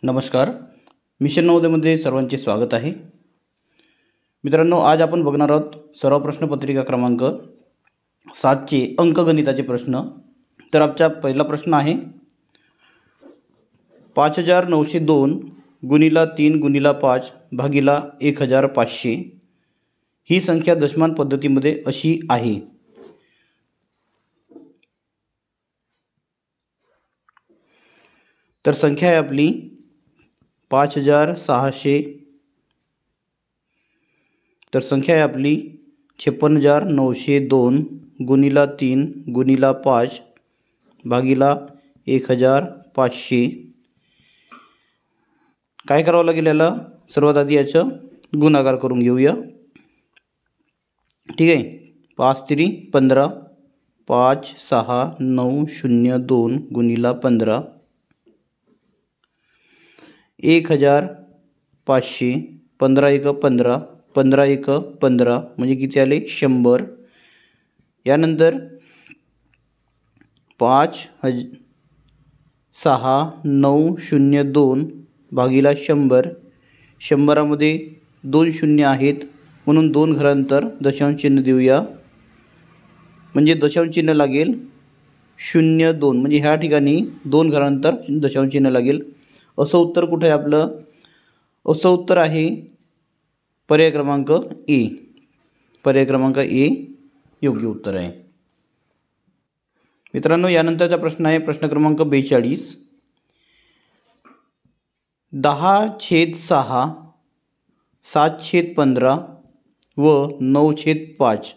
नमस्कार. मिशन नवोदयमध्ये सर्वांचे स्वागत आहे. मित्रांनो, आज आपण बघणार आहोत सराव प्रश्नपत्रिका क्रमांक 7चे अंकगणिताचे प्रश्न. तर आजचा पहिला प्रश्न आहे 5902 गुणिला 3 गुणिला 5 भागिला 1500 ही संख्या दशमान पद्धतीमध्ये अशी आहे. तर संख्या आहे आपली 5600. तर संख्या आहे आपली 56902 गुणिला 3 गुणिला 5 भागिला 1500. काय करावं लागेल याला? सर्वात आधी याचं गुणाकार करून घेऊया. ठीक आहे. 5 3 15 569002 गुणिला 15 1500. 15 1 15 15 1 15 म्हणजे किती आले? 100. यानंतर 569002 भागिला 100. 100मध्ये 2 शून्य आहेत म्हणून 2 घरांतर दशांश चिन्ह देऊया. म्हणजे दशांश चिन्ह लागेल 02 म्हणजे ह्या ठिकाणी 2 घरांतर दशांश चिन्ह लागेल. असं उत्तर कुठे आहे आपलं? असं उत्तर आहे पर्याय क्रमांक ए. पर्याय क्रमांक ए योग्य उत्तर आहे. मित्रांनो, यानंतरचा प्रश्न आहे प्रश्न क्रमांक 42. 10/6 7/15 व 9/5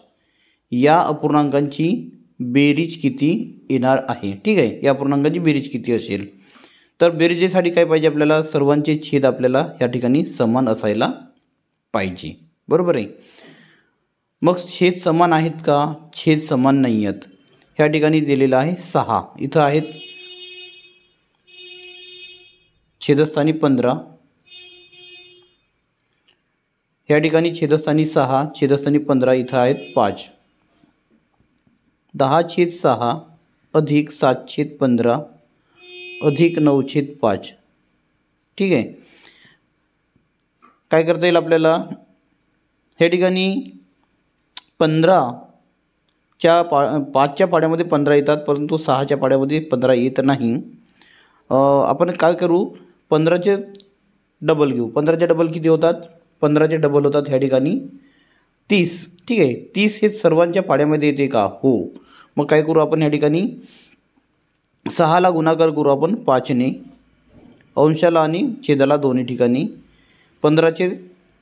या अपूर्णांकांची बेरीज किती येणार आहे? ठीक आहे. या अपूर्णांकांची बेरीज किती असेल? तर बेरीजेसाठी काय पाहिजे आपल्याला? सर्वांचे छेद आपल्याला या ठिकाणी समान असायला पाहिजे. बरोबर आहे. मग छेद समान आहेत का? छेद समान नाही आहेत. ह्या ठिकाणी दिलेलं आहे 6. इथं आहेत छेदस्थानी 15. ह्या ठिकाणी छेदस्थानी 6 छेदस्थानी 15 इथं आहेत 5. 10/6 अधिक 7/15 अधिक 9/5. ठीक आहे. काय करता येईल आपल्याला? ह्या ठिकाणी 5च्या पाड्यामध्ये 15 येतात परंतु 6च्या पाड्यामध्ये 15 येत नाही. आपण काय करू? 15चे डबल घेऊ. 15चे डबल किती होतात? 15चे डबल होतात ह्या ठिकाणी 30. ठीक आहे. 30 हे सर्वांच्या पाड्यामध्ये येते का? हो. मग काय करू आपण? ह्या ठिकाणी 6ला गुणाकार करू आपण 5ने, अंशाला आणि छेदाला दोन्ही ठिकाणी. 15चे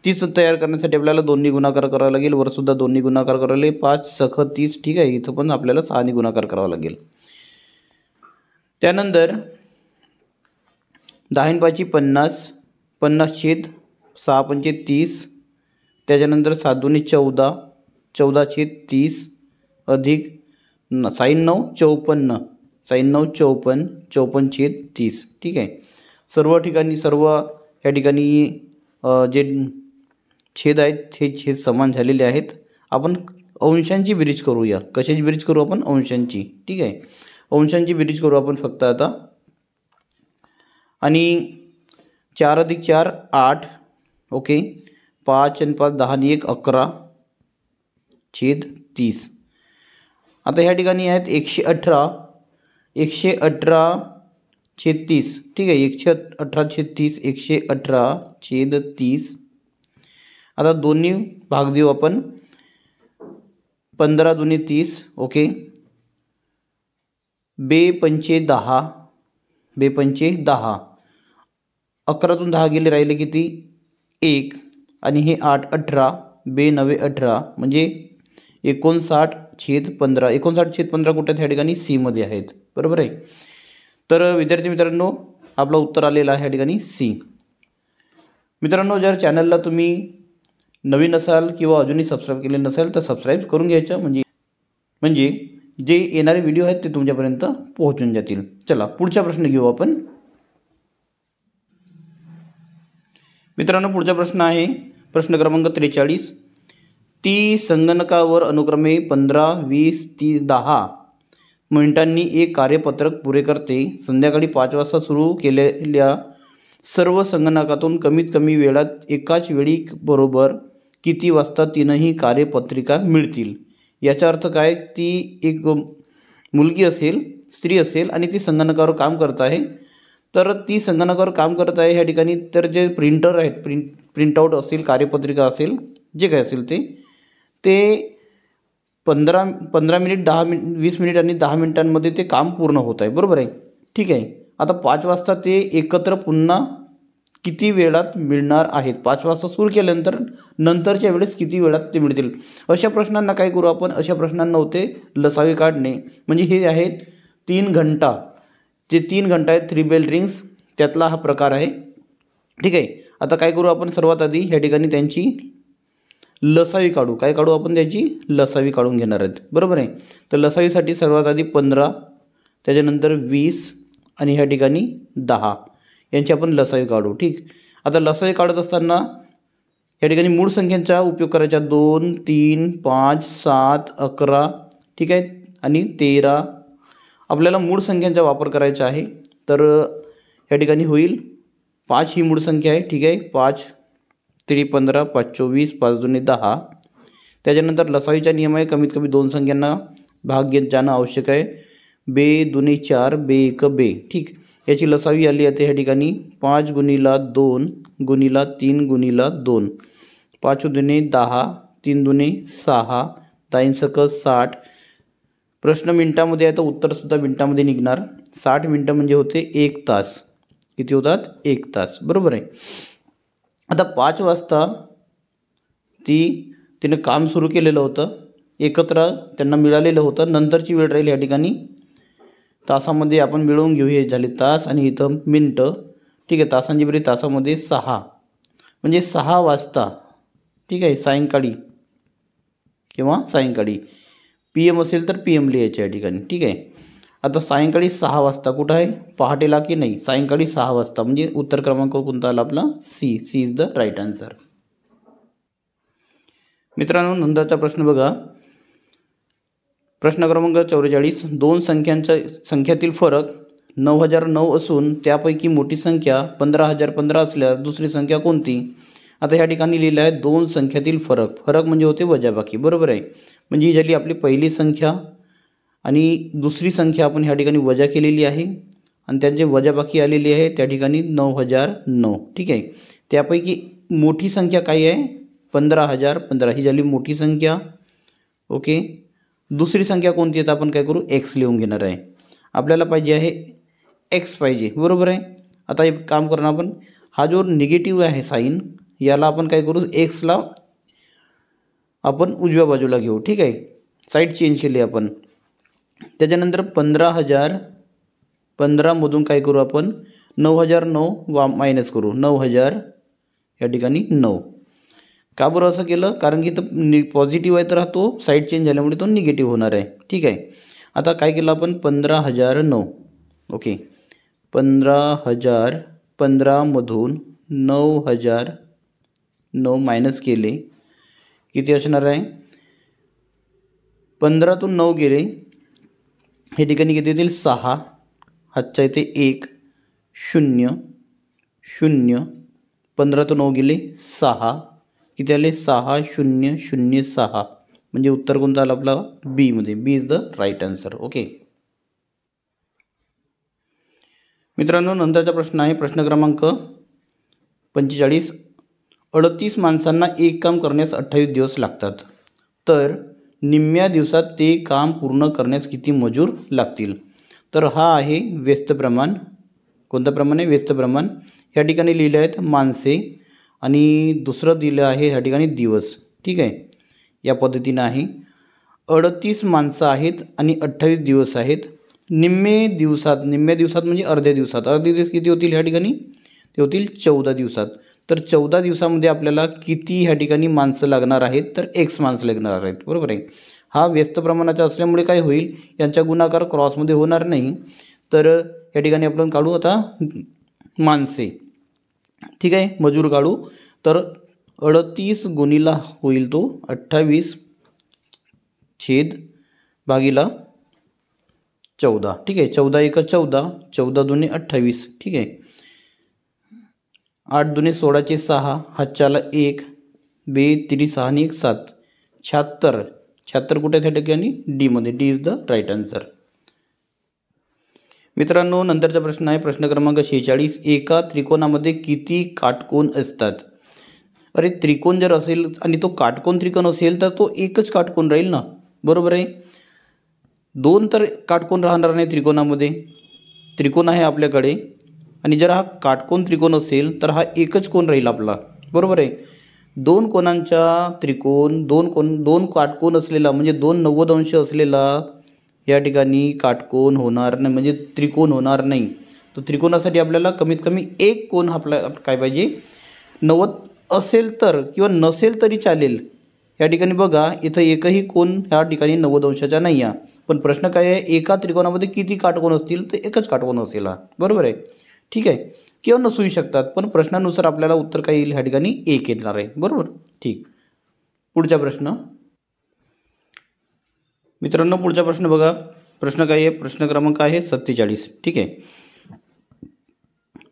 30 तयार करण्यासाठी आपल्याला 2नी गुणाकार करावा लागेल. वरसुद्धा 2नी गुणाकार करावा लागेल. 5 सख 30. ठीक आहे. इथं पण आपल्याला 6ने गुणाकार करावा लागेल. त्यानंतर 10 5 50 50/6 5 30. त्याच्यानंतर 7 2 14 14/30 अधिक 9 54 9 54 54/30. ठीक आहे. सर्व ठिकाणी ह्या ठिकाणी जे छेद आहेत हे छेद समान झालेले आहेत. आपण अंशांची बेरीज करूया. कशाची बेरीज करू आपण? अंशांची. ठीक आहे. अंशांची बेरीज करू आपण फक्त आता. आणि 4 अधिक 4 8. ओके. 5 आणि 5 10 आणि 1 11/30. आता ह्या ठिकाणी आहेत 118 118/30. ठीक आहे. 118/30 118/30. आता दोन्ही भाग देऊ आपण. 15 2 30. ओके. 2 5 10 2 5 10. 11तून 10 गेले राहिले किती? 1 आणि हे 8 18 2 9 18 म्हणजे 59/15. 59/15 कुठे ह्या ठिकाणी सी मध्ये आहेत. बरोबर आहे. तर विद्यार्थी मित्रांनो, आपलं उत्तर आलेलं आहे ह्या ठिकाणी सी. मित्रांनो, जर चॅनलला तुम्ही नवीन असाल किंवा अजूनही सबस्क्राईब केले नसेल तर सबस्क्राईब करून घ्यायचं म्हणजे जे येणारे व्हिडिओ आहेत ते तुमच्यापर्यंत पोहोचून जातील. चला पुढचा प्रश्न घेऊ आपण. मित्रांनो, पुढचा प्रश्न आहे प्रश्न क्रमांक 43. ती संगणकावर अनुक्रमे 15 20 30 10 मिनिटांनी एक कार्यपत्रक पुरे करते. संध्याकाळी 5 वाजता सुरू केलेल्या सर्व संगणकातून कमीत कमी वेळात एकाच वेळी बरोबर किती वाजता तीनही कार्यपत्रिका मिळतील. याचा अर्थ काय, ती एक मुलगी असेल, स्त्री असेल आणि ती संगणकावर काम करत आहे. तर ती संगणकावर काम करत आहे ह्या ठिकाणी. तर जे प्रिंटर आहेत, प्रिंटआउट असेल, कार्यपत्रिका असेल, जे काय असेल ते 15 मिनिट, 20 मिनिट आणि 10 मिनिटांमध्ये ते काम पूर्ण होत आहे. बरोबर आहे, ठीक आहे. आता 5 वाजता ते एकत्र पुन्हा किती वेळात मिळणार आहेत. 5 वाजता सुरू केल्यानंतर नंतरच्या वेळेस किती वेळात ते मिळतील. अशा प्रश्नांना काय करू आपण, अशा प्रश्नांना होते लसावी काढणे. म्हणजे हे आहेत 3 घंटा, जे 3 घंटा आहेत, 3 बेल रिंग्स, त्यातला हा प्रकार आहे. ठीक आहे. आता काय करू आपण, सर्वात आधी ह्या ठिकाणी त्यांची लसावी काढू. काय काढू आपण, त्याची लसावी काढून घेणार आहेत. बरोबर आहे. तर लसावीसाठी सर्वात आधी 15, त्याच्यानंतर 20 आणि ह्या ठिकाणी 10 यांची आपण लसावी काढू. ठीक. आता लसावी काढत असताना या ठिकाणी मूळ संख्यांचा उपयोग करायचा. 2, 3, 5, 7, 11, ठीक आहे, आणि 13. आपल्याला मूळ संख्यांचा वापर करायचा आहे. तर या ठिकाणी होईल 5 ही मूळ संख्या आहे. ठीक आहे. 5 3 15, 5 24, 5 2 10. त्याच्यानंतर लसावीचा नियम आहे, कमीत कमी 2 संख्यांना भाग घेत जाणं आवश्यक आहे. बे 2 4, बे 1 बे. ठीक. याची लसावी आली आहे ह्या ठिकाणी 5 गुणिला 2 गुणिला 3 गुणिला 2. 5 दुने 10, 3 दुने 6, 10 सक 60. प्रश्न मिनिटामध्ये आहे तर उत्तरसुद्धा मिनिटामध्ये निघणार. 60 मिनटं म्हणजे होते 1 तास. किती होतात, 1 तास. बरोबर आहे. आता 5 वाजता तिने काम सुरू केलेलं होतं, एकत्र त्यांना मिळालेलं होतं. नंतरची वेळ राहील या ठिकाणी तासामध्ये आपण मिळवून घेऊ. हे झाले तास आणि इथं मिनटं. ठीक आहे. तासांची बेरीज तासामध्ये 6, म्हणजे 6 वाजता. ठीक आहे. सायंकाळी किंवा सायंकाळी PM असेल तर PM लिहायचे या ठिकाणी. ठीक आहे. आता सायंकाळी 6 वाजता कुठं आहे, पहाटेला की नाही, सायंकाळी 6 वाजता म्हणजे उत्तर क्रमांक कोणता आला आपला, C. C is the right answer. मित्रांनो, नंतरचा प्रश्न बघा. प्रश्न क्रमांक 44. 2 संख्यातील फरक 9009 असून त्यापैकी मोठी संख्या 15015 असल्यास दुसरी संख्या कोणती. आता ह्या ठिकाणी लिहिलं आहे 2 संख्यातील फरक. फरक म्हणजे होते वजाबाकी. बरोबर आहे. म्हणजे ही झाली आपली पहिली संख्या आणि दुसरी संख्या आपण ह्या ठिकाणी वजा केलेली आहे आणि त्यांचे वजाबाकी आलेली आहे त्या ठिकाणी 9009. ठीक आहे. त्यापैकी मोठी संख्या काय आहे, 15015. ही झाली मोठी संख्या. ओके. दुसरी संख्या कोणती आहे तर आपण काय करू, एक्स लिहून घेणार आहे. आपल्याला पाहिजे आहे एक्स पाहिजे. बरोबर आहे. आता एक काम करणार आपण, हा जो निगेटिव्ह आहे साईन, याला आपण काय करू, एक्सला आपण उजव्या बाजूला घेऊ. ठीक आहे. साईड चेंज केली आपण. त्याच्यानंतर 15015मधून काय करू आपण, 9009 मायनस करू. 9000 या ठिकाणी 9. का बरं असं केलं, कारण की तो पॉझिटिव्ह आहे तर तो साईड चेंज झाल्यामुळे तो निगेटिव्ह होणार आहे. ठीक आहे. आता काय केलं आपण, 15009. ओके. 15015मधून 9009 मायनस केले, किती असणार आहे, 15तून 9 गेले, हे ठिकाणी किती येतील 6. हातच्या इथे 1 0 0. 15तून 9 गेले 6, किती आले 6 0 0 6. म्हणजे उत्तर कोणतं आलं आपला, बी मध्ये. B is the right answer. Okay. मित्रांनो, नंतरचा प्रश्न आहे प्रश्न क्रमांक 45. 38 माणसांना एक काम करण्यास 28 दिवस लागतात, तर निम्म्या दिवसात ते काम पूर्ण करण्यास किती मजूर लागतील. तर हा आहे व्यस्त प्रमाण. कोणतं प्रमाण आहे, व्यस्त प्रमाण. ह्या ठिकाणी लिहिले आहेत माणसे आणि दुसरं दिलं आहे ह्या ठिकाणी दिवस. ठीक आहे. या पद्धतीनं आहे. 38 माणसं आहेत आणि 28 दिवस आहेत. निम्म्या दिवसात म्हणजे अर्ध्या दिवसात. अर्धे दिवस किती होतील ह्या ठिकाणी, ते होतील 14 दिवसात. तर 14 दिवसामध्ये आपल्याला किती ह्या ठिकाणी माणसं लागणार आहेत, तर एक्स माणसं लागणार आहेत. बरोबर आहे. हा व्यस्त प्रमाणाचा असल्यामुळे काय होईल, यांचा गुणाकार क्रॉसमध्ये होणार नाही. तर या ठिकाणी आपण काढू आता माणसे. ठीक आहे. मजूर काढू. तर 38 गुणिला होईल तो 28 छेद भागीला 14. ठीक आहे. 14 1 14, 14 2 28. ठीक आहे. 8 दुने 16चे 6, हातच्याला 1, 2 3 6 आणि 1 7, 76. 76 कुठे त्या ठिकाणी डीमध्ये. D is the right answer. मित्रांनो नंतरचा प्रश्न आहे प्रश्न क्रमांक 46. एका त्रिकोणामध्ये किती काटकोन असतात? अरे त्रिकोण जर असेल आणि तो काटकोन त्रिकोण असेल तर तो एकच काटकोन राहील ना, बरोबर आहे. दोन तर काटकोन राहणार नाही त्रिकोणामध्ये. त्रिकोण आहे आपल्याकडे आणि जर हा काटकोन त्रिकोण असेल तर हा एकच कोन राहील आपला, बरोबर आहे. दोन कोणांच्या त्रिकोण दोन काटकोन असलेला म्हणजे 2 90 अंश असलेला या ठिकाणी काटकोन होणार नाही, म्हणजे त्रिकोण होणार नाही. तर त्रिकोणासाठी आपल्याला कमीत कमी एक कोन आपला काय पाहिजे 90 असेल तर, किंवा नसेल तरी चालेल. या ठिकाणी बघा इथं एकही कोन ह्या ठिकाणी 90 अंशाचा नाही आहे. पण प्रश्न काय आहे, एका त्रिकोणामध्ये किती काटकोन असतील तर एकच काटकोन असेल, बरोबर आहे. ठीक आहे, किंवा नसूही शकतात, पण प्रश्नानुसार आपल्याला उत्तर काय येईल ह्या ठिकाणी एक येणार आहे, बरोबर. ठीक, पुढचा प्रश्न मित्रांनो. पुढचा प्रश्न बघा. प्रश्न काय आहे, प्रश्न क्रमांक आहे 47. ठीक आहे,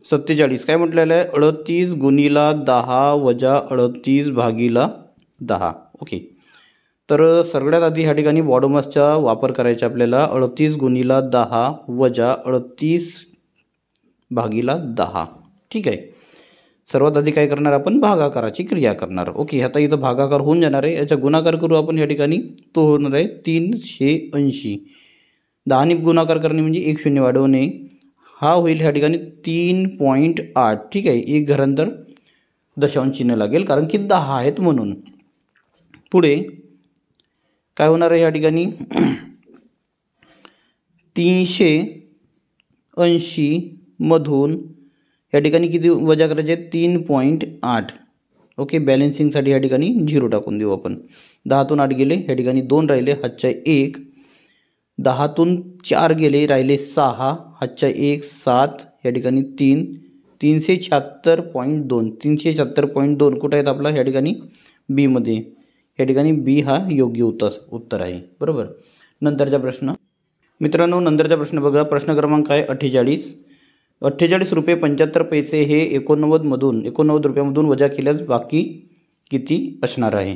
47 काय म्हटलेलं आहे, 38 गुणिला 10 वजा 38 भागिला 10. ओके, तर सगळ्यात आधी ह्या ठिकाणी बॉडोमासचा वापर करायचा आपल्याला. 38 गुणिला 10 वजा 38 भागिला 10. ठीक आहे, सर्वात आधी काय करणार आपण भागाकाराची क्रिया करणार. ओके, आता इथं भागाकार होऊन जाणार आहे, याचा गुणाकार करू आपण या ठिकाणी. तो होणार आहे 380. 10 ने गुणाकार करणे म्हणजे 1 शून्य वाढवणे. हा होईल ह्या ठिकाणी 3.8. ठीक आहे, एक घरांतर दशांश चिन्ह लागेल कारण की 10 आहेत म्हणून. पुढे काय होणार आहे ह्या ठिकाणी 380 मधून या ठिकाणी किती वजा करायचे 3.8. ओके, बॅलेन्सिंगसाठी या ठिकाणी 0 टाकून देऊ आपण. 10तून 8 गेले, या ठिकाणी 2 राहिले, हातच्या 1. 10तून 4 गेले, राहिले 6, हातच्या 1, 7, या ठिकाणी 3. 376.2. 376.2 कुठं आहेत आपला, या ठिकाणी बीमध्ये. या ठिकाणी बी हा योग्य उत्तर आहे, बरोबर. नंतरचा प्रश्न मित्रांनो, नंतरचा प्रश्न बघा. प्रश्न क्रमांक आहे 48. 48 रुपये 75 पैसे हे 89 रुपयामधून वजा केल्यास बाकी किती असणार आहे?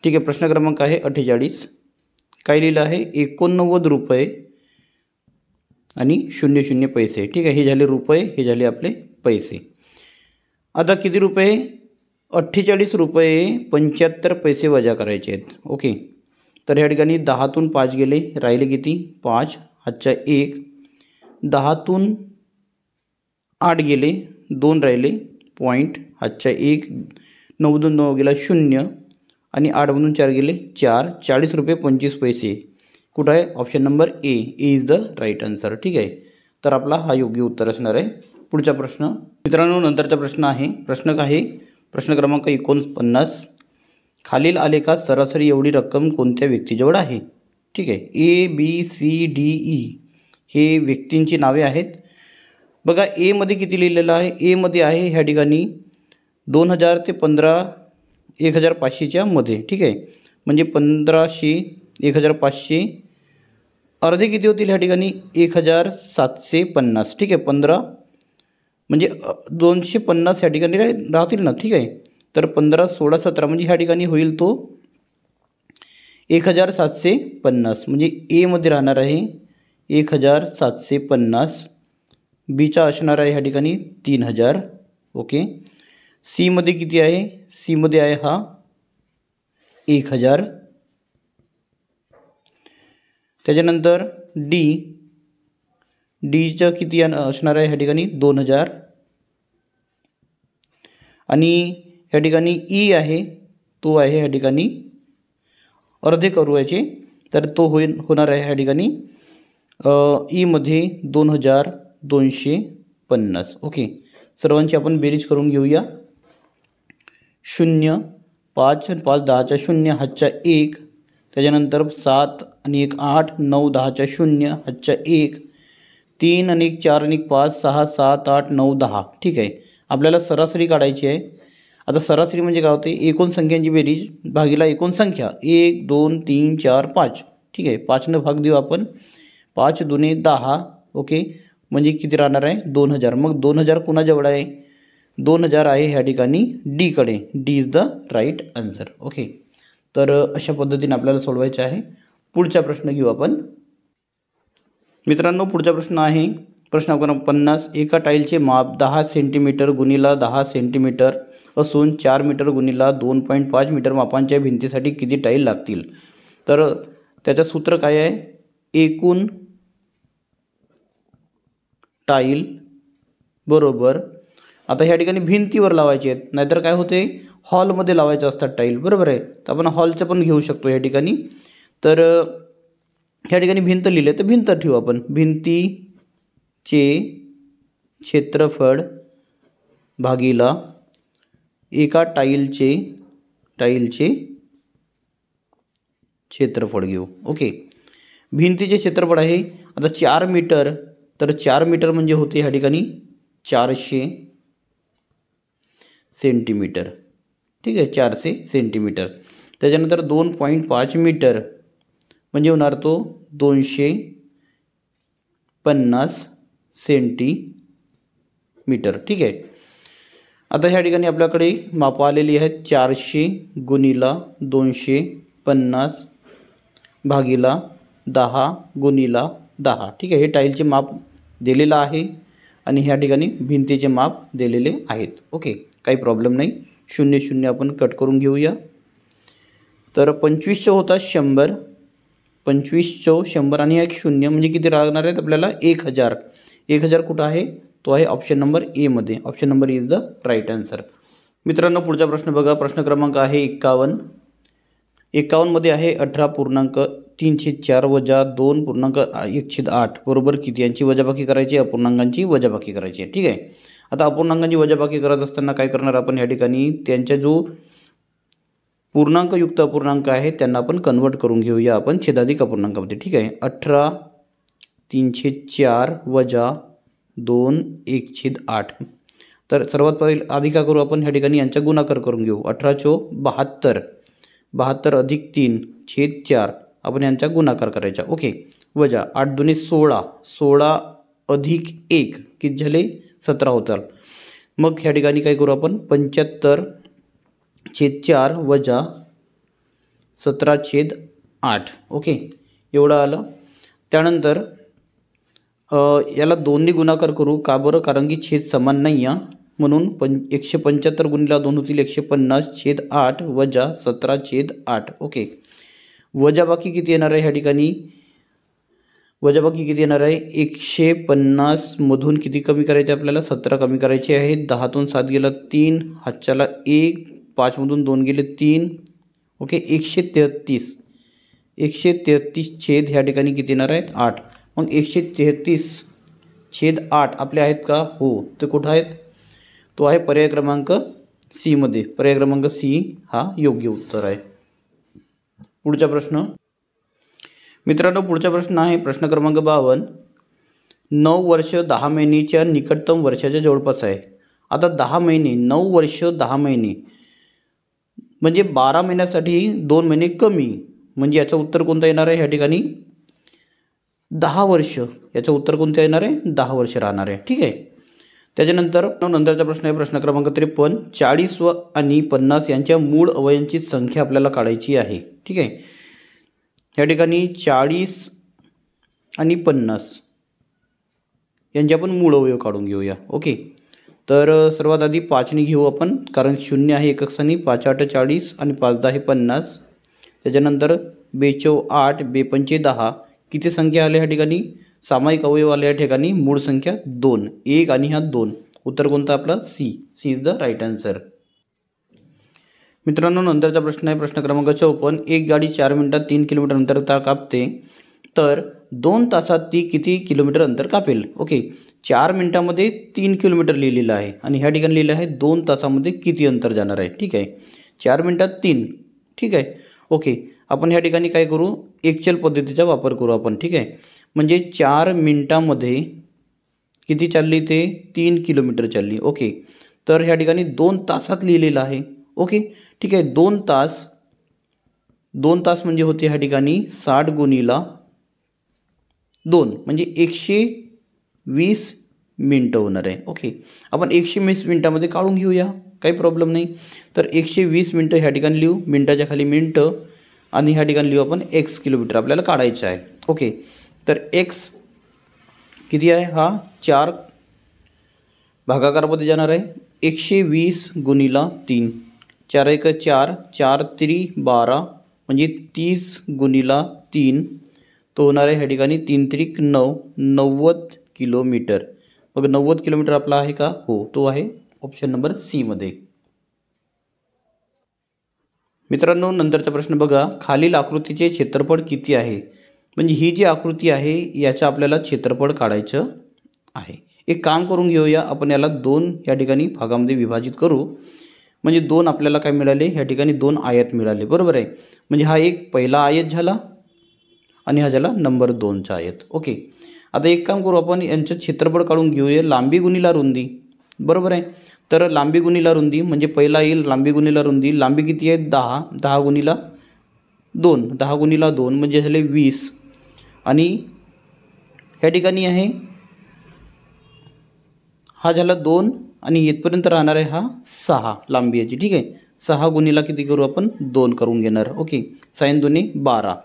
ठीक आहे, प्रश्न क्रमांक आहे 48. काय लिहिलं आहे 89 रुपये आणि 00 पैसे. ठीक आहे, हे झाले रुपये, हे झाले आपले पैसे. आता किती रुपये 48 रुपये 75 पैसे वजा करायचे आहेत. ओके, तर या ठिकाणी 10तून 5 गेले, राहिले किती 5, हातच्या 1. 10तून 8 गेले, 2 राहिले, पॉईंट, हातच्या 1. 9तून 9 गेला 0 आणि 8मधून 4 गेले 4. 40 रुपये 25 पैसे कुठं आहे, option number A is the right answer. ठीक आहे, तर आपला हा योग्य उत्तर असणार आहे. पुढचा प्रश्न मित्रांनो, नंतरचा प्रश्न आहे प्रश्न काय आहे प्रश्न क्रमांक 49. खालील आलेखात सरासरी एवढी रक्कम कोणत्या व्यक्तीजवळ आहे? ठीक आहे, A B C D E हे व्यक्तींची नावे आहेत. बघा एमध्ये किती लिहिलेलं आहे, एमध्ये आहे ह्या ठिकाणी 2000 ते 15,000-1500च्या मध्ये. ठीक आहे, म्हणजे 1500 1500 अर्धे किती होतील ह्या ठिकाणी 1750. ठीक आहे, 15 म्हणजे 250 ह्या ठिकाणी राहतील ना. ठीक आहे, तर 15 16 17 म्हणजे ह्या ठिकाणी होईल तो 1750. म्हणजे एमध्ये राहणार आहे 1750. बीचा असणार आहे ह्या ठिकाणी 3000. ओके, सीमध्ये किती आहे, सीमध्ये आहे हा 1000. त्याच्यानंतर डीचं किती असणार आहे ह्या ठिकाणी 2000. आणि ह्या ठिकाणी ई आहे, तो आहे ह्या ठिकाणी अर्धे करू याचे, तर तो होणार आहे ह्या ठिकाणी ईमध्ये 2250. ओके, सर्वांची आपण बेरीज करून घेऊया. 0 5 5 10च्या 0, हातच्या 1. त्याच्यानंतर 7 आणि 1 8, 9 10च्या 0, हातच्या 1. 3 आणि 1 4 आणि 5 6 7 8 9 10. ठीक आहे, आपल्याला सरासरी काढायची आहे. आता सरासरी म्हणजे काय होते, एकूण संख्यांची बेरीज भागीला एकूण संख्या 1 2 3 4 5. ठीक आहे, 5ने भाग देऊ आपण. 5 दुने 10. ओके, म्हणजे किती राहणार आहे 2000. मग 2000 कुणाजवळ आहे, 2000 आहे ह्या ठिकाणी डीकडे. D is the right answer. Okay, तर अशा पद्धतीने आपल्याला सोडवायचे आहे. पुढचा प्रश्न घेऊ आपण. मित्रांनो, पुढचा प्रश्न आहे प्रश्न क्रमांक 50. एका टाईलचे माप 10 सेंटीमीटर गुणिला 10 सेंटीमीटर असून 4 मीटर गुणिला 2.5 मीटर मापांच्या भिंतीसाठी किती टाईल लागतील? तर त्याचं सूत्र काय आहे? एकूण टाईल बरोबर, आता ह्या ठिकाणी भिंतीवर लावायचे आहेत, नाहीतर काय होते हॉलमध्ये लावायचे असतात टाईल, बरोबर आहे. तर आपण हॉलचं पण घेऊ शकतो ह्या ठिकाणी. तर ह्या ठिकाणी भिंत लिहिले तर भिंत ठेवू आपण. भिंतीचे क्षेत्रफळ भागीला एका टाईलचे क्षेत्रफळ घेऊ. ओके, भिंतीचे क्षेत्रफळ आहे आता 4 मीटर, तर 4 मीटर म्हणजे होते ह्या ठिकाणी 400 सेंटीमीटर. ठीक आहे, 400 सेंटीमीटर. त्याच्यानंतर 2.5 मीटर म्हणजे होणार तो 250 सेंटीमीटर. ठीक आहे, आता ह्या ठिकाणी आपल्याकडे मापं आलेली आहेत 400 गुणिला 250 भागीला 10 गुणिला 10. ठीक आहे, हे टाईलचे माप दिलेलं आहे आणि ह्या ठिकाणी भिंतीचे माप दिलेले आहेत. ओके, काही प्रॉब्लेम नाही. 0 0 आपण कट करून घेऊया. तर 25 होता 100, 25 100 आणि एक 0 म्हणजे किती लागणार आहेत आपल्याला? 1000. 1000 कुठं आहे? तो आहे ऑप्शन नंबर ए मध्ये. Option number is the right answer. मित्रांनो, पुढचा प्रश्न बघा. प्रश्न क्रमांक आहे 51. 51 मध्ये आहे 18.3/4 वजा 2.1/8 बरोबर किती? यांची वजाबाकी करायची, अपूर्णांकांची वजाबाकी करायची. ठीक आहे, आता अपूर्णांकांची वजाबाकी करत असताना काय करणार आपण? ह्या ठिकाणी त्यांच्या जो पूर्णांकयुक्त अपूर्णांक आहे त्यांना आपण कन्वर्ट करून घेऊया आपण छेदाधिक अपूर्णांकामध्ये. ठीक आहे, 18/3/4 वजा 2/1/8. तर सर्वात पहिले आधी काय करू आपण? ह्या ठिकाणी यांचा गुणाकार करून घेऊ. 18×4 72 अधिक 3/4 आपण यांचा गुणाकार करायचा. ओके, वजा 8×2 16, 16 अधिक 1 किती झाले? 17 होतात. मग ह्या ठिकाणी काय करू आपण? 75/4 वजा 17/8. ओके, एवढं आलं. त्यानंतर याला 2ने गुणाकार करू. का बरं? कारण की छेद समान नाही आहे म्हणून 175 गुणिला 2 होतील 150/8 वजा 17/8. ओके, वजाबाकी किती येणार आहे ह्या ठिकाणी? वजाबाकी किती येणार आहे? 150 मधून किती कमी करायचे आपल्याला? 17 कमी करायचे आहे. 10तून 7 गेला 3, हातच्याला 1, 5 मधून 2 गेले 3. ओके, 133 छेद ह्या ठिकाणी किती येणार आहेत? 8. मग 133/8 आपले आहेत का? हो. ते कुठं आहेत? तो आहे पर्याय क्रमांक सी मध्ये. पर्याय क्रमांक सी हा योग्य उत्तर आहे. पुढचा प्रश्न. मित्रांनो, पुढचा प्रश्न आहे प्रश्न क्रमांक 52. 9 वर्ष 10 महिन्याच्या निकटतम वर्षाच्या जवळपास आहे. आता 10 महिने, 9 वर्ष 10 महिने म्हणजे 12 महिन्यासाठी 2 महिने कमी, म्हणजे याचं उत्तर कोणतं येणार आहे ह्या ठिकाणी? 10 वर्ष. याचं उत्तर कोणतं येणार आहे? 10 वर्ष राहणार आहे. ठीक आहे, त्याच्यानंतर नंतरचा प्रश्न आहे प्रश्न क्रमांक 53. 40 आणि 50 यांच्या मूळ अवयवांची संख्या आपल्याला काढायची आहे. ठीक आहे, या ठिकाणी 40 आणि 50 यांचे आपण मूळ अवयव काढून घेऊया. ओके, तर सर्वात आधी 5ने घेऊ आपण, कारण 0 आहे एकक स्थानी. 5×8 40 आणि 5×10 50. त्याच्यानंतर 2×4 8, 2×5 10. किती संख्या आल्या ह्या ठिकाणी? सामायिक अवयव आले या ठिकाणी. मूळ संख्या 2, 1 आणि हा 2. उत्तर कोणतं आपलं? C. C is the right answer. मित्रांनो, नंतरचा प्रश्न आहे प्रश्न क्रमांक 54. एक गाडी 4 मिनिटात 3 किलोमीटर अंतर कापते, तर 2 तासात ती किती किलोमीटर अंतर कापेल? ओके, 4 मिनिटामध्ये 3 किलोमीटर लिहिलेलं आहे आणि ह्या ठिकाणी लिहिलं आहे 2 तासामध्ये किती अंतर जाणार आहे. ठीक आहे, 4 मिनिटात 3. ठीक आहे, ओके, आपण ह्या ठिकाणी काय करू? एकचल पद्धतीचा वापर करू आपण. ठीक आहे, म्हणजे 4 मिनिटामध्ये किती चालली? ते 3 किलोमीटर चालली. ओके, तर ह्या ठिकाणी 2 तासात लिहिलेलं आहे. ओके, ठीक आहे, 2 तास म्हणजे होते ह्या ठिकाणी 60 गुणिला 2 म्हणजे 120 मिनटं होणार आहे. ओके, आपण 120 मिनटामध्ये काढून घेऊया, काही प्रॉब्लेम नाही. तर 120 मिनटं ह्या ठिकाणी लिहू, मिनटाच्या खाली मिनटं आणि ह्या ठिकाणी लिहू आपण x किलोमीटर आपल्याला काढायचं आहे. ओके, तर x किती आहे, हा 4 भागाकारामध्ये जाणार आहे. 120 गुणिला 3, 4 1 4, 4 3 12 म्हणजे 30 गुणिला 3 तो होणार आहे ह्या ठिकाणी 3 3 9, 90 किलोमीटर. मग 90 किलोमीटर आपला आहे का, हो तो आहे ऑप्शन नंबर सी मध्ये. मित्रांनो, नंतरचा प्रश्न बघा, खालील आकृतीचे क्षेत्रफळ किती आहे. म्हणजे ही जी आकृती आहे याचं आपल्याला क्षेत्रफळ काढायचं आहे. एक काम करून घेऊया, आपण याला 2 या ठिकाणी भागामध्ये विभाजित करू. म्हणजे 2 आपल्याला काय मिळाले, ह्या ठिकाणी 2 आयत मिळाले, बरोबर आहे. म्हणजे हा एक पहिला आयत झाला आणि हा झाला नंबर 2चा आयत. ओके, आता एक काम करू, आपण यांचं क्षेत्रफळ काढून घेऊया लांबी गुणिला रुंदी, बरोबर आहे. तर लांबी गुणिला रुंदी म्हणजे पहिला येईल लांबी गुणिला रुंदी. लांबी किती आहे 10, 10 गुणिला 2, 10 गुणिला 2 म्हणजे झाले 20 आणि ह्या ठिकाणी आहे हा झाला 2 आणि येथपर्यंत राहणार आहे हा 6 लांबी याची. ठीक आहे, 6 गुणिला किती करू आपण 2 करून घेणार. ओके, 6 2 12,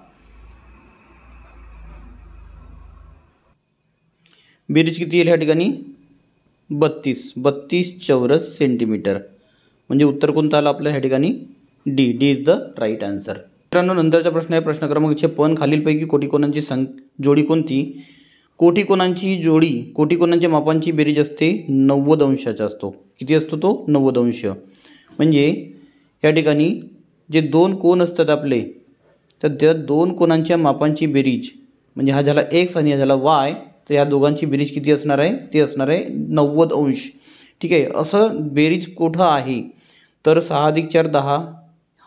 बेरीज किती येईल ह्या ठिकाणी 32 चौरस सेंटीमीटर. म्हणजे उत्तर कोणतं आलं आपल्या ह्या ठिकाणी D is the right answer. मित्रांनो, नंतरचा प्रश्न आहे प्रश्न क्रमांक 56, खालीलपैकी कोटीकोणांची जोडी कोणती. कोटीकोणांच्या मापांची बेरीज असते 90 अंशाचा असतो. किती असतो तो 90 अंश. म्हणजे या ठिकाणी जे 2 कोण असतात आपले, तर त्या 2 कोणांच्या मापांची बेरीज म्हणजे हा झाला x आणि हा झाला y, तर ह्या दोघांची बेरीज किती असणार आहे, ते असणार आहे 90 अंश. ठीक आहे, असं बेरीज कुठं आहे तर 6 + 4 10,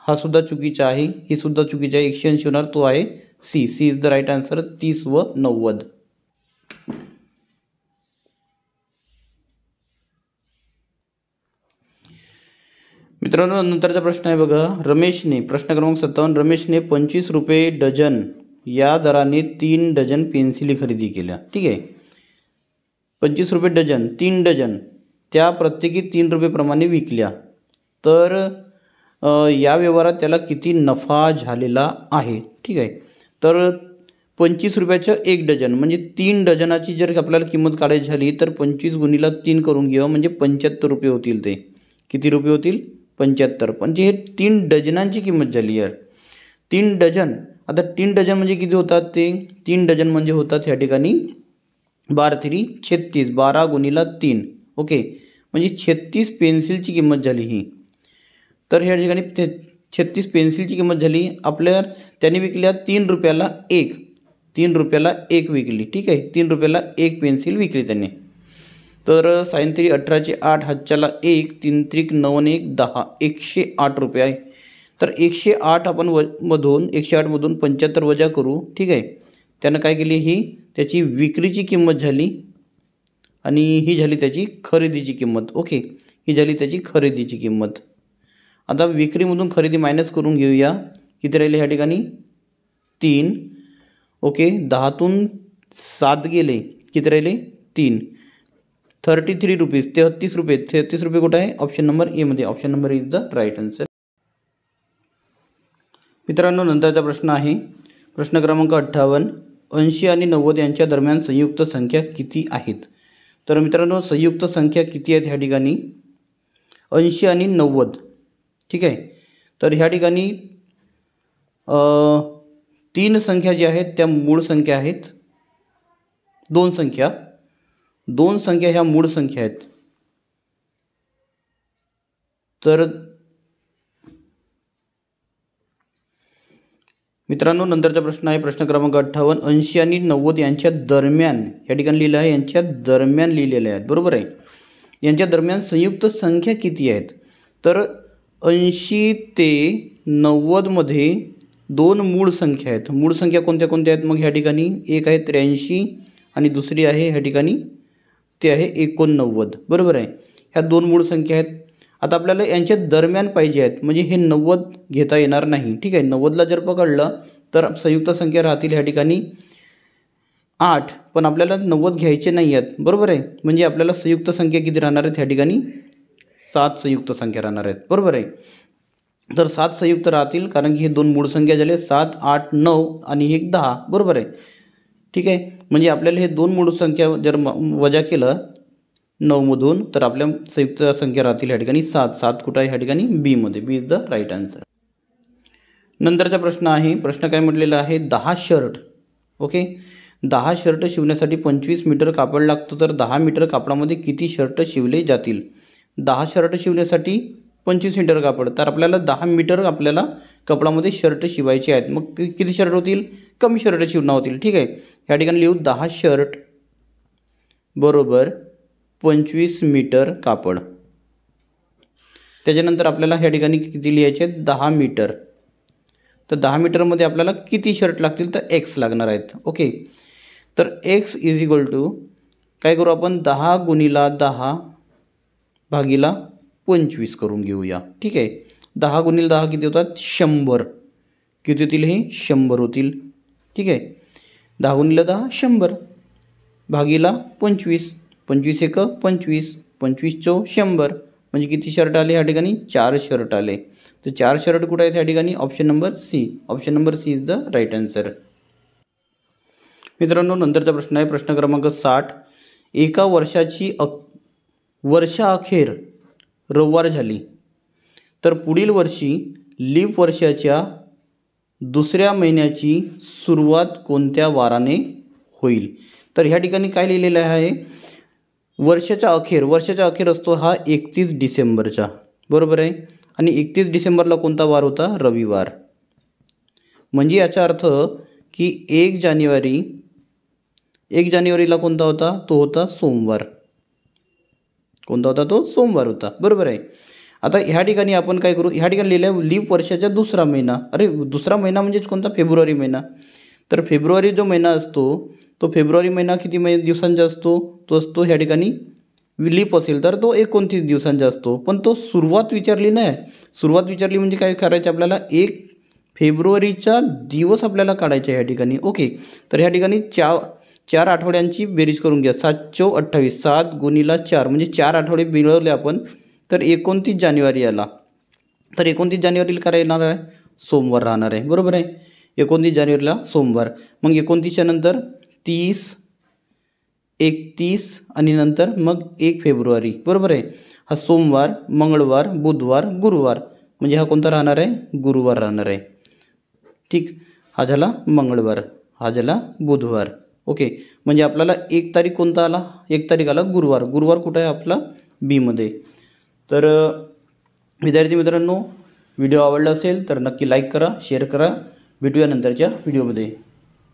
हा सुद्धा चुकीचा आहे, ही सुद्धा चुकीची आहे. 180 होणार, तो आहे C is the right answer. 30 व 90. मित्रांनो, नंतरचा प्रश्न आहे बघा, रमेशने प्रश्न क्रमांक 57, रमेशने 25 रुपये डझन या दराने 3 डझन पेन्सिली खरेदी केल्या. ठीक आहे, 25 रुपये डझन, 3 डझन, त्या प्रत्येकी 3 रुपये प्रमाणे विकल्या. तर या व्यवहारात त्याला किती नफा झालेला आहे. ठीक आहे, तर 25 रुपयाचं 1 डझन म्हणजे 3 डझनाची जर आपल्याला किंमत काढायची झाली तर 25 गुणिला 3 करून घेऊ म्हणजे 75 रुपये होतील. ते किती रुपये होतील 75. म्हणजे हे 3 डझनांची किंमत झाली यार. 3 डझन, आता 3 डझन म्हणजे किती होतात, ते 3 डझन म्हणजे होतात ह्या ठिकाणी 12 3 36, 12 गुणिला 3. ओके, म्हणजे 36 पेन्सिलची किंमत झाली ही. तर ह्या ठिकाणी 36 पेन्सिलची किंमत झाली आपल्या. त्याने विकल्या 3 रुपयाला 1, 3 रुपयाला 1 विकली. ठीक आहे, 3 रुपयाला 1 पेन्सिल विकली त्याने. तर 6 3 18 8, हातच्याला 1, 3 3 9 आणि 1 10, 108 रुपये आहे. तर 108 आपण 108 मधून 75 वजा करू. ठीक आहे, त्यानं काय केली, ही त्याची विक्रीची किंमत झाली आणि ही झाली त्याची खरेदीची किंमत. ओके, ही झाली त्याची खरेदीची किंमत. आता विक्रीमधून खरेदी मायनस करून घेऊया. किती राहिले ह्या ठिकाणी 3. ओके, 10तून 7 गेले, किती राहिले 3. 33 रुपीज, 33 रुपये. 33 रुपये कुठं आहे, ऑप्शन नंबर ए मध्ये. Option number is the right answer. मित्रांनो, नंतरचा प्रश्न आहे प्रश्न क्रमांक 58, 80 आणि 90 यांच्या दरम्यान संयुक्त संख्या किती आहेत. तर मित्रांनो, संयुक्त संख्या किती आहेत ह्या ठिकाणी 80 आणि 90. ठीक आहे, तर ह्या ठिकाणी 3 संख्या ज्या आहेत त्या मूळ संख्या आहेत. 2 संख्या ह्या मूळ संख्या आहेत. तर मित्रांनो, नंतरचा प्रश्न आहे प्रश्न क्रमांक 58, 80 आणि 90 यांच्या दरम्यान या ठिकाणी लिहिलं आहे, यांच्या दरम्यान लिहिलेले आहेत, बरोबर आहे. यांच्या दरम्यान संयुक्त संख्या किती आहेत. तर 80 ते 90 मध्ये 2 मूळ संख्या आहेत. मूळ संख्या कोणत्या कोणत्या आहेत, मग ह्या ठिकाणी एक आहे 83 आणि दुसरी आहे ह्या ठिकाणी ते आहे 89, बरोबर आहे. ह्या 2 मूळ संख्या आहेत. आता आपल्याला यांच्या दरम्यान पाहिजे आहेत, म्हणजे हे 90 घेता येणार नाही. ठीक आहे, 90ला जर पकडलं तर संयुक्त संख्या राहतील ह्या ठिकाणी 8, पण आपल्याला 90 घ्यायचे नाही आहेत, बरोबर आहे. म्हणजे आपल्याला संयुक्त संख्या किती राहणार आहेत ह्या ठिकाणी? 7 संयुक्त संख्या राहणार आहेत, बरोबर आहे. तर 7 संयुक्त राहतील, कारण की हे दोन मूळ संख्या झाले 7, 8, 9 आणि हे 10, बरोबर आहे. ठीक आहे, म्हणजे आपल्याला हे दोन मूळ संख्या जर वजा केलं 9 मधून, तर आपल्या संयुक्त संख्या राहतील ह्या ठिकाणी 7. 7 कुठं आहे ह्या ठिकाणी? बी मध्ये. B is the right answer. नंतरचा प्रश्न आहे, प्रश्न काय म्हटलेला आहे? 10 शर्ट. ओके, 10 शर्ट शिवण्यासाठी 25 मीटर कापड लागतो, तर 10 मीटर कापडामध्ये किती शर्ट शिवले जातील? 10 शर्ट शिवण्यासाठी 25 मीटर कापड, तर आपल्याला 10 मीटर आपल्याला कपडामध्ये शर्ट शिवायचे आहेत. मग किती शर्ट होतील? कमी शर्ट शिवणं होतील. ठीक आहे, ह्या ठिकाणी लिहू 10 शर्ट बरोबर 25 मीटर कापड. त्याच्यानंतर आपल्याला ह्या ठिकाणी किती लिहायचे आहेत? 10 मीटर. तर 10 मीटरमध्ये आपल्याला किती शर्ट लागतील? तर एक्स लागणार आहेत. ओके, तर एक्स इज इक्वल टू काय करू आपण? 10 गुणिला 10 भागिला 25 करून घेऊया. ठीक आहे, 10 गुणिले 10 किती होतात? 100. किती होतील हे? 100 होतील. ठीक आहे, 10 गुणिले 10 100 भागिला 25. 25 एक 25, 25 चौ 100, म्हणजे किती शर्ट आले ह्या ठिकाणी? 4 शर्ट आले. तर 4 शर्ट कुठे आहेत ह्या ठिकाणी? Option number C. Option number C is the right answer. मित्रांनो, नंतरचा प्रश्न आहे प्रश्न क्रमांक 60. एका वर्षाची वर्षाअखेर रविवार झाली, तर पुढील वर्षी लीप वर्षाच्या दुसऱ्या महिन्याची सुरुवात कोणत्या वाराने होईल? तर ह्या ठिकाणी काय लिहिलेलं आहे? वर्षाच्या अखेर असतो हा 31 डिसेंबरचा, बरोबर आहे. आणि 31 डिसेंबरला कोणता वार होता? रविवार. म्हणजे याचा अर्थ की 1 जानेवारीला कोणता होता? तो होता सोमवार. कोणता होता? तो सोमवार होता, बरोबर आहे. आता ह्या ठिकाणी आपण काय करू? ह्या ठिकाणी लिहिलं आहे लीप वर्षाच्या दुसरा महिना. अरे, दुसरा महिना म्हणजेच कोणता? फेब्रुवारी महिना. तर फेब्रुवारी जो महिना असतो, तो फेब्रुवारी महिना किती दिवसांचा असतो? तो असतो ह्या ठिकाणी लीप असेल तर तो 29 दिवसांचा असतो. पण तो सुरुवात विचारली नाही. सुरुवात विचारली म्हणजे काय करायचं आपल्याला? 1 फेब्रुवारीचा दिवस आपल्याला काढायचा ह्या ठिकाणी. ओके, तर ह्या ठिकाणी 4 आठवड्यांची बेरीज करून घ्या. 7 चौ 28, 7 गुणिला 4 म्हणजे 4 आठवडे मिळवले आपण, तर 29 जानेवारी आला. तर 29 जानेवारीला काय येणार आहे? सोमवार राहणार आहे, बरोबर आहे. 29 जानेवारीला सोमवार. मग 29च्या नंतर 30, 31 आणि नंतर मग 1 फेब्रुवारी, बरोबर आहे. हा सोमवार, मंगळवार, बुधवार, गुरुवार, म्हणजे हा कोणता राहणार आहे? गुरुवार राहणार आहे. ठीक, हा झाला मंगळवार, हा झाला बुधवार. ओके, म्हणजे आपल्याला 1 तारीख कोणता आला? 1 तारीख आला गुरुवार. गुरुवार कुठं आहे आपला? बीमध्ये. तर विद्यार्थी मित्रांनो, व्हिडिओ आवडला असेल तर नक्की लाईक करा, शेअर करा. भेटूया नंतरच्या व्हिडिओमध्ये.